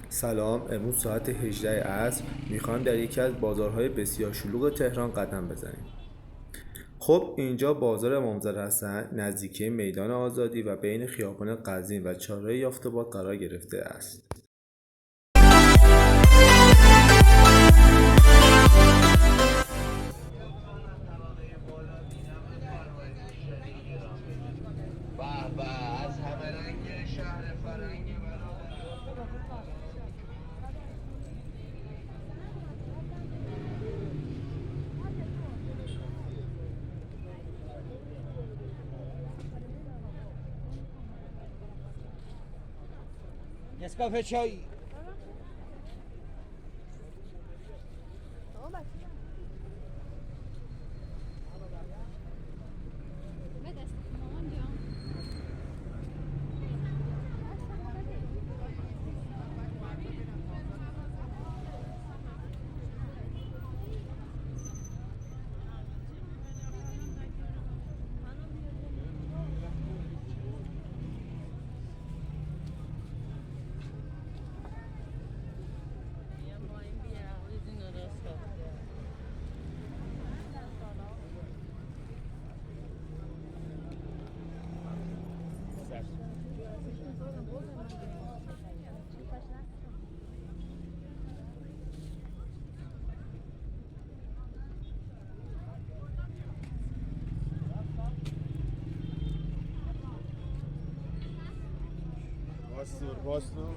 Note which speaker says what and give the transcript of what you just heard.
Speaker 1: سلام، امروز ساعت 18 عصر میخوایم در یکی از بازارهای بسیار شلوغ تهران قدم بزنیم. خب اینجا بازار امامزاده حسن نزدیکی میدان آزادی و بین خیابان قزوین و چهارراه یافته‌باد قرار گرفته است.
Speaker 2: به به از همه رنگ شهر فرنگ برادر. نسکافه چای.
Speaker 3: Boston.